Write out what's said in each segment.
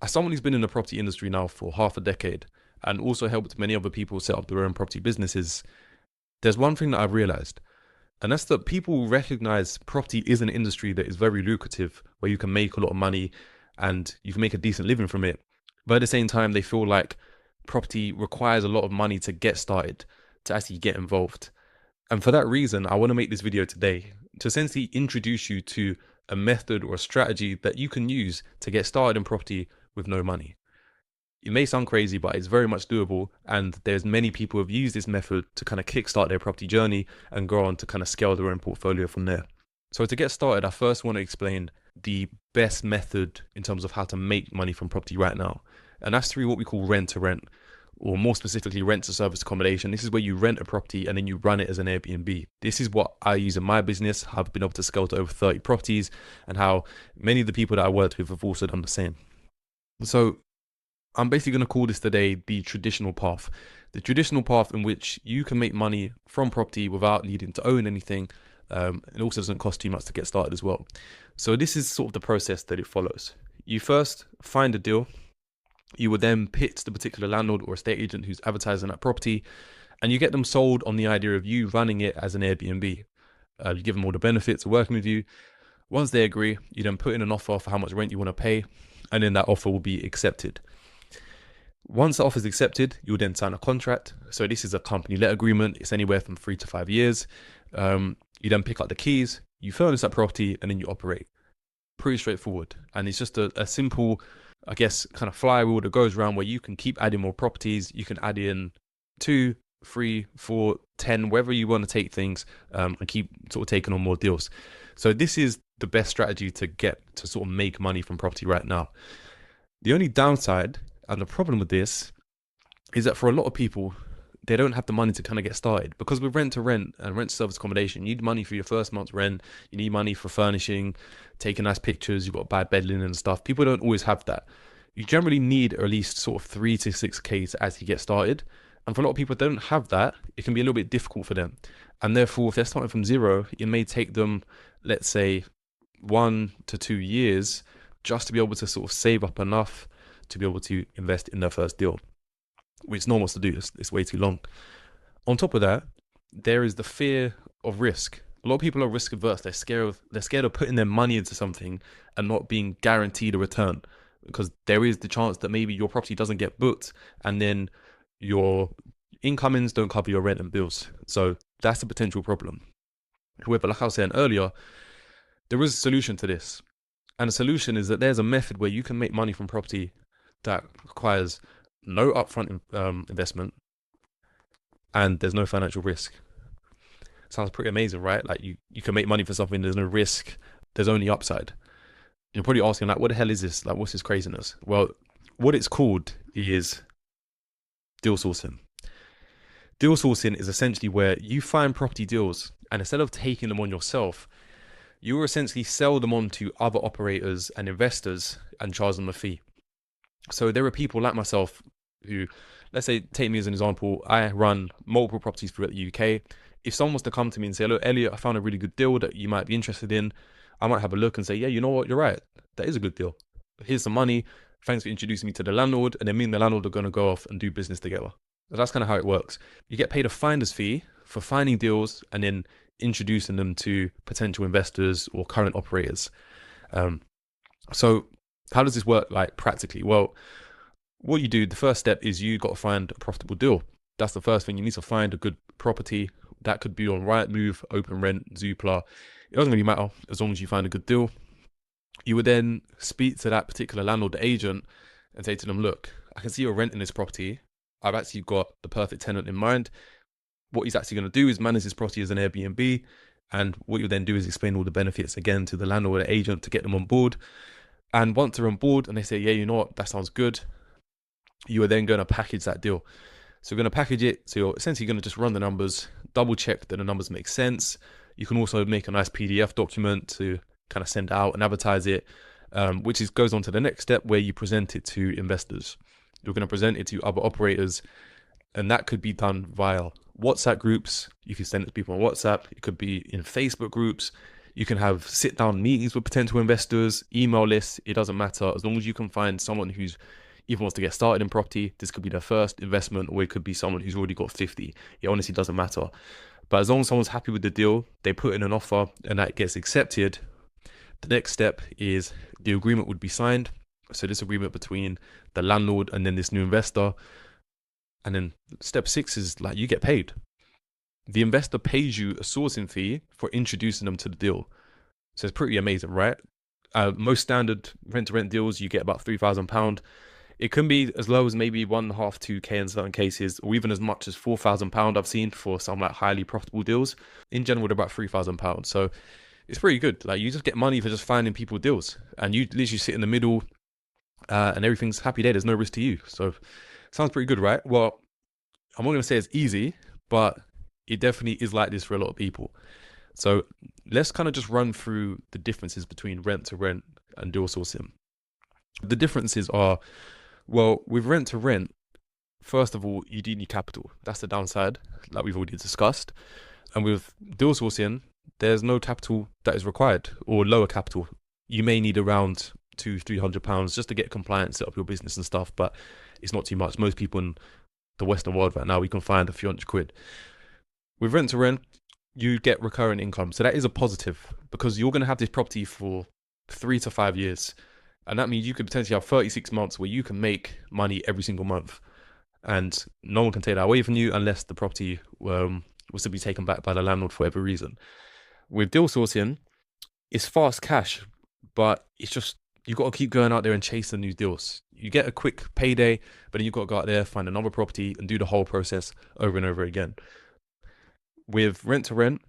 As someone who's been in the property industry now for half a decade and also helped many other people set up their own property businesses, there's one thing that I've realized, and that's that people recognize property is an industry that is very lucrative, where you can make a lot of money and you can make a decent living from it. But at the same time, they feel like property requires a lot of money to get started, to actually get involved. And for that reason, I want to make this video today to essentially introduce you to a method or a strategy that you can use to get started in property with no money. It may sound crazy, but it's very much doable. And there's many people who have used this method to kind of kickstart their property journey and go on to kind of scale their own portfolio from there. So to get started, I first want to explain the best method in terms of how to make money from property right now. And that's through what we call rent to rent, or more specifically, rent to service accommodation. This is where you rent a property and then you run it as an Airbnb. This is what I use in my business. I've been able to scale to over 30 properties, and how many of the people that I worked with have also done the same. So I'm basically going to call this today the traditional path. The traditional path in which you can make money from property without needing to own anything. It also doesn't cost too much to get started as well. So this is sort of the process that it follows. You first find a deal. You would then pitch the particular landlord or estate agent who's advertising that property, and you get them sold on the idea of you running it as an Airbnb. You give them all the benefits of working with you. Once they agree, you then put in an offer for how much rent you want to pay, and then that offer will be accepted. Once the offer is accepted, you'll then sign a contract. So this is a company let agreement. It's anywhere from 3 to 5 years. You then pick up the keys, you furnish that property, and then you operate. Pretty straightforward. And it's just a simple, I guess, kind of flywheel that goes around where you can keep adding more properties. You can add in 2, 3, 4, 10, wherever you want to take things, and keep sort of taking on more deals. So this is the best strategy to get to sort of make money from property right now. The only downside and the problem with this is that for a lot of people, they don't have the money to kind of get started, because with rent to rent and rent to service accommodation, you need money for your first month's rent. You need money for furnishing, taking nice pictures. You've got bad bed linen and stuff. People don't always have that. You generally need at least sort of 3 to 6K to actually get started. And for a lot of people that don't have that, it can be a little bit difficult for them. And therefore, if they're starting from zero, it may take them, let's say, 1 to 2 years just to be able to sort of save up enough to be able to invest in their first deal, which no one wants to do. It's way too long. On top of that, there is the fear of risk. A lot of people are risk averse. They're scared of putting their money into something and not being guaranteed a return, because there is the chance that maybe your property doesn't get booked and then your incomings don't cover your rent and bills. So that's a potential problem. However, like I was saying earlier, there is a solution to this. And the solution is that there's a method where you can make money from property that requires no upfront investment, and there's no financial risk. Sounds pretty amazing, right? Like you can make money for something, there's no risk, there's only upside. You're probably asking, like, what the hell is this? Like, what's this craziness? Well, what it's called is deal sourcing. Deal sourcing is essentially where you find property deals, and instead of taking them on yourself, you will essentially sell them on to other operators and investors and charge them a fee. So there are people like myself who, let's say, take me as an example, I run multiple properties throughout the UK. If someone was to come to me and say, look, Elliot, I found a really good deal that you might be interested in, I might have a look and say, yeah, you know what, you're right. That is a good deal. Here's some money. Thanks for introducing me to the landlord. And then me and the landlord are going to go off and do business together. So that's kind of how it works. You get paid a finder's fee for finding deals and then introducing them to potential investors or current operators. So how does this work, like, practically? Well, what you do, the first step is you got to find a profitable deal. That's the first thing. You need to find a good property. That could be on Rightmove, OpenRent, Zoopla. It doesn't really matter as long as you find a good deal. You would then speak to that particular landlord, the agent, and say to them, look, I can see you're renting this property. I've actually got the perfect tenant in mind. What he's actually going to do is manage this property as an Airbnb. And what you'll then do is explain all the benefits again to the landlord or the agent to get them on board. And once they're on board and they say, yeah, you know what, that sounds good, you are then going to package that deal. So you're going to package it. So you're essentially going to just run the numbers, double check that the numbers make sense. You can also make a nice PDF document to kind of send out and advertise it, which goes on to the next step where you present it to investors. You're going to present it to other operators, and that could be done via WhatsApp groups. You can send it to people on WhatsApp. It could be in Facebook groups. You can have sit down meetings with potential investors, email lists. It doesn't matter, as long as you can find someone who's even wants to get started in property. This could be their first investment, or it could be someone who's already got 50. It honestly doesn't matter. But as long as someone's happy with the deal, they put in an offer and that gets accepted, the next step is the agreement would be signed. So this agreement between the landlord and then this new investor. And then step 6 is like you get paid. The investor pays you a sourcing fee for introducing them to the deal. So it's pretty amazing, right? Most standard rent-to-rent deals, you get about £3,000. It can be as low as maybe 1.5, 2K in certain cases, or even as much as £4,000 I've seen for some like highly profitable deals. In general, they're about £3,000. So it's pretty good. Like, you just get money for just finding people deals, and you literally sit in the middle, and everything's happy there. There's no risk to you. So sounds pretty good, right? Well, I'm not going to say it's easy, but it definitely is like this for a lot of people. So let's kind of just run through the differences between rent to rent and deal sourcing. The differences are, well, with rent to rent, first of all, you do need capital. That's the downside, like we've already discussed. And with deal sourcing, there's no capital that is required, or lower capital. You may need around £200-300 just to get compliance, set up your business and stuff, but it's not too much. Most people in the Western world right now, we can find a few hundred quid. With rent to rent, you get recurring income. So that is a positive, because you're going to have this property for 3 to 5 years. And that means you could potentially have 36 months where you can make money every single month. And no one can take that away from you unless the property was to be taken back by the landlord for whatever reason. With deal sourcing, it's fast cash, but it's just, you've got to keep going out there and chasing new deals. You get a quick payday, but then you've got to go out there, find another property and do the whole process over and over again. With rent to rent,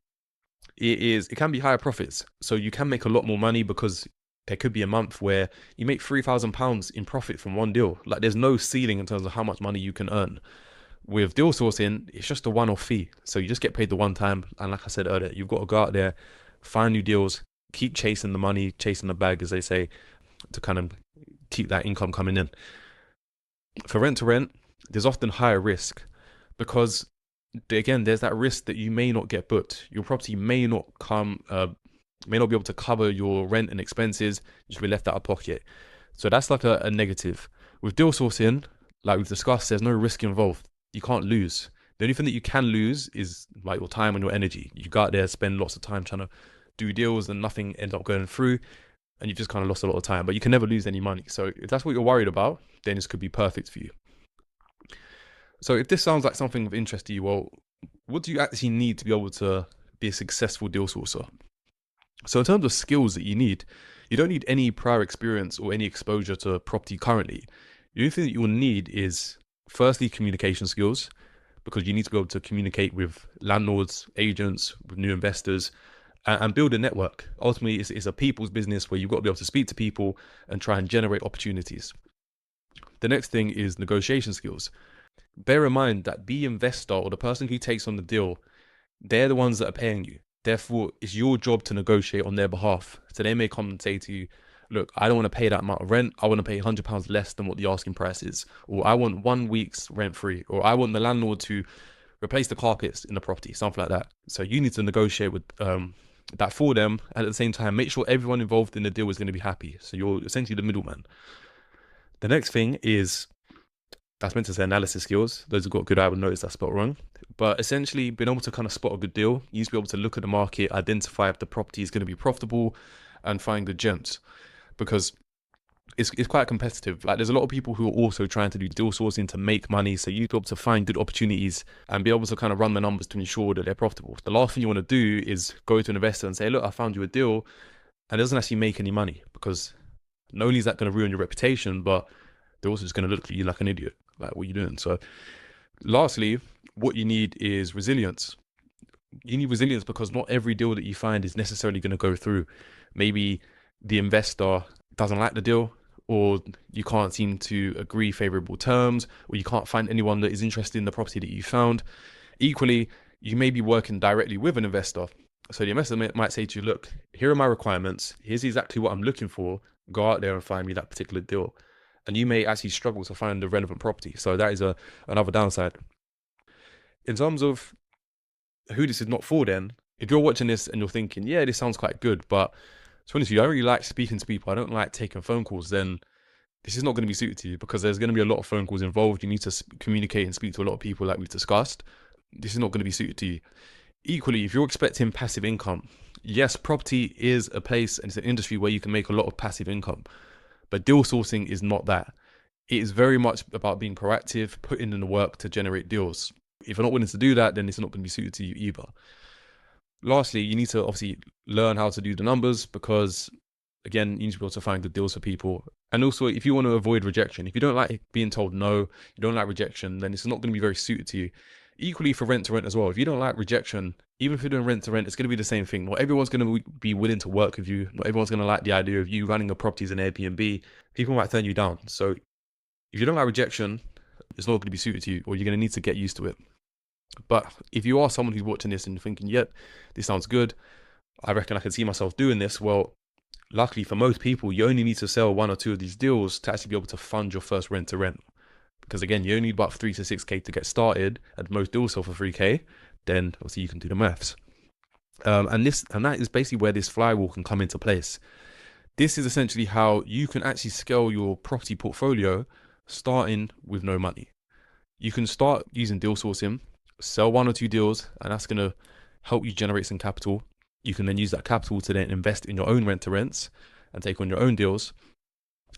it can be higher profits. So you can make a lot more money, because there could be a month where you make £3,000 in profit from one deal. Like, there's no ceiling in terms of how much money you can earn. With deal sourcing, it's just a one-off fee. So you just get paid the one time. And like I said earlier, you've got to go out there, find new deals, keep chasing the money, chasing the bag, as they say, to kind of keep that income coming in. For rent to rent, there's often higher risk, because again, there's that risk that you may not get booked. Your property may not be able to cover your rent and expenses. You should be left out of pocket. So that's like a negative. With deal sourcing, like we've discussed, there's no risk involved. You can't lose. The only thing that you can lose is like your time and your energy. You go out there, spend lots of time trying to do deals, and nothing ends up going through, and you've just kind of lost a lot of time. But you can never lose any money. So if that's what you're worried about, then this could be perfect for you. So if this sounds like something of interest to you, well, what do you actually need to be able to be a successful deal sourcer? So in terms of skills that you don't need any prior experience or any exposure to property currently. The only thing that you will need is, firstly, communication skills, because you need to be able to communicate with landlords, agents, with new investors, and build a network. Ultimately, it's a people's business where you've got to be able to speak to people and try and generate opportunities. The next thing is negotiation skills. Bear in mind that the investor, or the person who takes on the deal, they're the ones that are paying you. Therefore, it's your job to negotiate on their behalf. So they may come and say to you, look, I don't want to pay that amount of rent. I want to pay £100 less than what the asking price is. Or I want 1 week's rent free. Or I want the landlord to replace the carpets in the property, something like that. So you need to negotiate with that for them. And at the same time, make sure everyone involved in the deal is going to be happy. So you're essentially the middleman. The next thing is, that's meant to say analysis skills. Those who've got good eye would notice that spot wrong. But essentially, being able to kind of spot a good deal, you need to be able to look at the market, identify if the property is going to be profitable, and find good gems. Because it's quite competitive. Like, there's a lot of people who are also trying to do deal sourcing to make money. So you need to be able to find good opportunities and be able to kind of run the numbers to ensure that they're profitable. The last thing you want to do is go to an investor and say, look, I found you a deal, and it doesn't actually make any money, because not only is that going to ruin your reputation, but they're also just going to look at you like an idiot. Like, what are you doing? So lastly, what you need is resilience. You need resilience because not every deal that you find is necessarily going to go through. Maybe the investor doesn't like the deal, or you can't seem to agree favorable terms, or you can't find anyone that is interested in the property that you found. Equally, you may be working directly with an investor. So the investor might say to you, look, here are my requirements. Here's exactly what I'm looking for. Go out there and find me that particular deal. And you may actually struggle to find the relevant property. So that is another downside. In terms of who this is not for, then, if you're watching this and you're thinking, yeah, this sounds quite good, but to be honest with you, I don't really like speaking to people, I don't like taking phone calls, then this is not going to be suited to you, because there's going to be a lot of phone calls involved. You need to communicate and speak to a lot of people like we've discussed. This is not going to be suited to you. Equally, if you're expecting passive income, yes, property is a place and it's an industry where you can make a lot of passive income, but deal sourcing is not that. It is very much about being proactive, putting in the work to generate deals. If you're not willing to do that, then it's not going to be suited to you either. Lastly, you need to obviously learn how to do the numbers, because again, you need to be able to find good deals for people. And also, if you want to avoid rejection, if you don't like being told no, you don't like rejection, then it's not going to be very suited to you. Equally for rent to rent as well. If you don't like rejection, even if you're doing rent to rent, it's going to be the same thing. Not everyone's going to be willing to work with you. Not everyone's going to like the idea of you running a property as an Airbnb. People might turn you down. So if you don't like rejection, it's not going to be suited to you, or you're going to need to get used to it. But if you are someone who's watching this and thinking, yep, this sounds good, I reckon I can see myself doing this. Well, luckily for most people, you only need to sell 1 or 2 of these deals to actually be able to fund your first rent to rent. Because again, you only need about 3 to 6K to get started, and most deals sell for 3K. Then obviously you can do the maths. And that is basically where this flywheel can come into place. This is essentially how you can actually scale your property portfolio starting with no money. You can start using deal sourcing, sell 1 or 2 deals, and that's going to help you generate some capital. You can then use that capital to then invest in your own rent to rents and take on your own deals.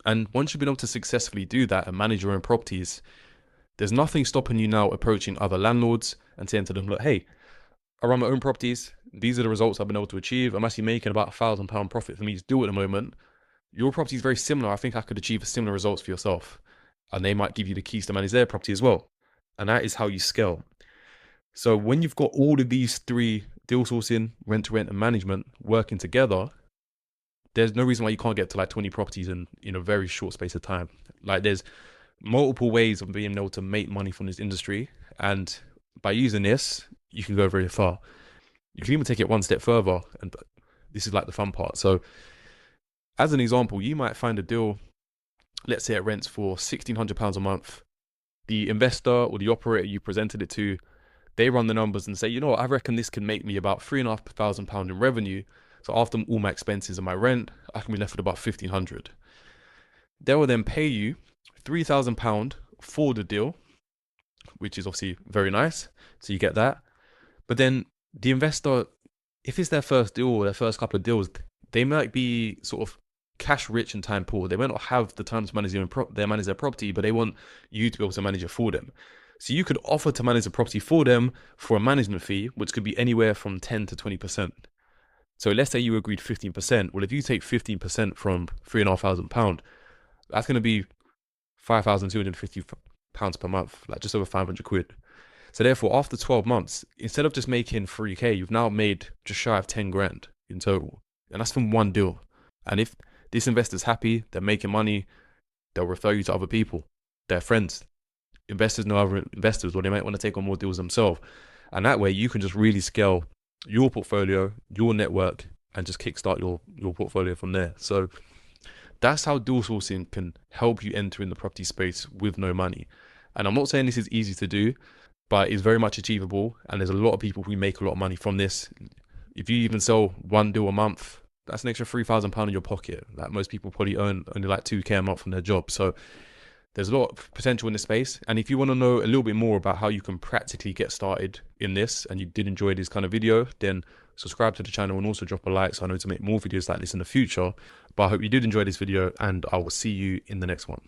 And once you've been able to successfully do that and manage your own properties, there's nothing stopping you now approaching other landlords and saying to them, look, hey, I run my own properties. These are the results I've been able to achieve. I'm actually making about £1,000 profit for me to do at the moment. Your property is very similar. I think I could achieve similar results for yourself. And they might give you the keys to manage their property as well. And that is how you scale. So when you've got all of these 3, deal sourcing, rent to rent, and management working together, there's no reason why you can't get to like 20 properties in a very short space of time. Like, there's multiple ways of being able to make money from this industry. And by using this, you can go very far. You can even take it one step further. And this is like the fun part. So as an example, you might find a deal, let's say it rents for £1,600 a month. The investor or the operator you presented it to, they run the numbers and say, you know what, I reckon this can make me about £3,500 in revenue. So after all my expenses and my rent, I can be left with about £1,500. They will then pay you £3,000 for the deal, which is obviously very nice. So you get that. But then the investor, if it's their first deal or their first couple of deals, they might be sort of cash rich and time poor. They might not have the time to manage their property, but they want you to be able to manage it for them. So you could offer to manage the property for them for a management fee, which could be anywhere from 10 to 20%. So let's say you agreed 15%. Well, if you take 15% from £3,500, that's going to be £5,250 per month, like just over 500 quid. So therefore, after 12 months, instead of just making 3K, you've now made just shy of 10 grand in total. And that's from one deal. And if this investor's happy, they're making money, they'll refer you to other people, their friends. Investors know other investors, or they might want to take on more deals themselves. And that way you can just really scale your portfolio, your network, and just kickstart your portfolio from there. So that's how deal sourcing can help you enter in the property space with no money. And I'm not saying this is easy to do, but it's very much achievable. And there's a lot of people who make a lot of money from this. If you even sell 1 deal a month, that's an extra £3,000 in your pocket. Like, most people probably earn only like 2K a month from their job. So there's a lot of potential in this space. And if you want to know a little bit more about how you can practically get started in this, and you did enjoy this kind of video, then subscribe to the channel and also drop a like so I know to make more videos like this in the future. But I hope you did enjoy this video, and I will see you in the next one.